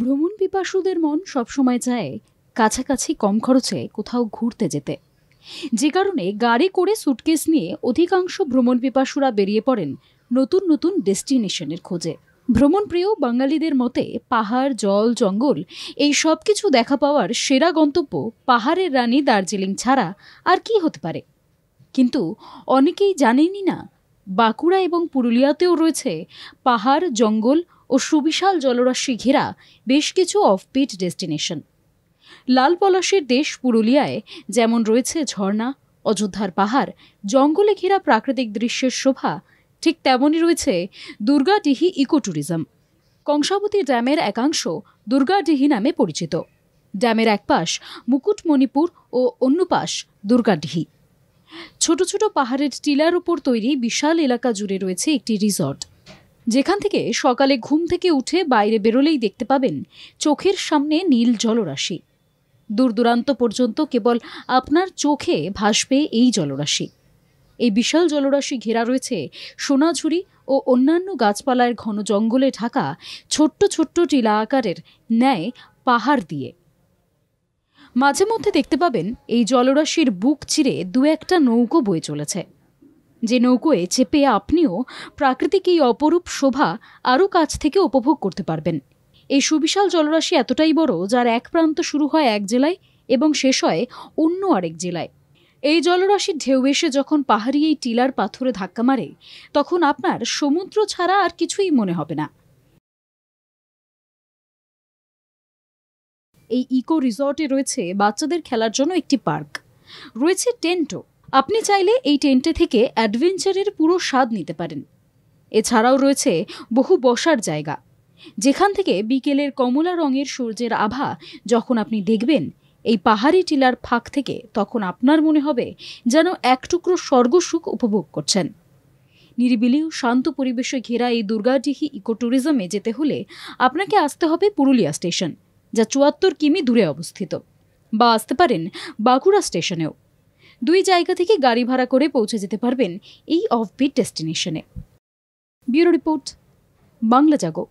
ভ্রমণ পিপাসুদের মন সবসময় চায় কাছাকাছি কম খরচে কোথাও ঘুরতে যেতে, যে কারণে গাড়ি করে সুটকেস নিয়ে অধিকাংশ ভ্রমণ পিপাসুরা বেরিয়ে পড়েন নতুন নতুন ডেস্টিনেশনের খোঁজে। ভ্রমণ প্রিয় বাঙালিদের মতে পাহাড়, জল, জঙ্গল এই সব কিছু দেখা পাওয়ার সেরা গন্তব্য পাহাড়ের রানী দার্জিলিং ছাড়া আর কি হতে পারে। কিন্তু অনেকেই জানেনই না বাঁকুড়া এবং পুরুলিয়াতেও রয়েছে পাহাড়, জঙ্গল ও সুবিশাল জলরাশি ঘেরা বেশ কিছু অফবিট ডেস্টিনেশন। লাল পলাশের দেশ পুরুলিয়ায় যেমন রয়েছে ঝর্ণা, অযোধ্যার পাহাড়, জঙ্গলে ঘেরা প্রাকৃতিক দৃশ্যের শোভা, ঠিক তেমনই রয়েছে দুর্গাডিহি ইকো ট্যুরিজম। কংসাবতী ড্যামের একাংশ দুর্গাডিহি নামে পরিচিত। ড্যামের এক পাশ মুকুটমণিপুর ও অন্য পাশ দুর্গাডিহি। ছোট ছোট পাহাড়ের টিলার উপর তৈরি বিশাল এলাকা জুড়ে রয়েছে একটি রিসর্ট, যেখান থেকে সকালে ঘুম থেকে উঠে বাইরে বেরোলেই দেখতে পাবেন চোখের সামনে নীল জলরাশি। দূর দূরান্ত পর্যন্ত কেবল আপনার চোখে ভাসবে এই জলরাশি। এই বিশাল জলরাশি ঘেরা রয়েছে সোনাঝুরি ও অন্যান্য গাছপালার ঘন জঙ্গলে ঢাকা ছোট্ট ছোট্ট টিলা আকারের ন্যায় পাহাড় দিয়ে। মাঝে মধ্যে দেখতে পাবেন এই জলরাশির বুক চিরে দু একটা নৌকো বয়ে চলেছে, যে নৌকোয় চেপে আপনিও প্রাকৃতিক এই অপরূপ শোভা আরও কাছ থেকে উপভোগ করতে পারবেন। এই সুবিশাল জলরাশি এতটাই বড়, যার এক প্রান্ত শুরু হয় এক জেলায় এবং শেষ হয় অন্য আরেক জেলায়। এই জলরাশির ঢেউ এসে যখন পাহাড়ি এই টিলার পাথরে ধাক্কা মারে, তখন আপনার সমুদ্র ছাড়া আর কিছুই মনে হবে না। এই ইকো রিসর্টে রয়েছে বাচ্চাদের খেলার জন্য একটি পার্ক, রয়েছে টেন্টও। আপনি চাইলে এই টেন্টে থেকে অ্যাডভেঞ্চারের পুরো স্বাদ নিতে পারেন। এছাড়াও রয়েছে বহু বসার জায়গা, যেখান থেকে বিকেলের কমলা রঙের সূর্যের আভা যখন আপনি দেখবেন এই পাহাড়ি টিলার ফাঁক থেকে, তখন আপনার মনে হবে যেন এক টুকরো স্বর্গসুখ উপভোগ করছেন। নিরিবিলি ও শান্ত পরিবেশে ঘেরা এই দুর্গাডিহি ইকো ট্যুরিজমে যেতে হলে আপনাকে আসতে হবে পুরুলিয়া স্টেশন, যা ৭৪ কিমি দূরে অবস্থিত, বা আসতে পারেন বাঁকুড়া স্টেশনেও। দুই জায়গা থেকে গাড়ি ভাড়া করে পৌঁছে যেতে পারবেন এই অফবিট ডেস্টিনেশনে। ব্যুরো রিপোর্ট, বাংলা জাগো।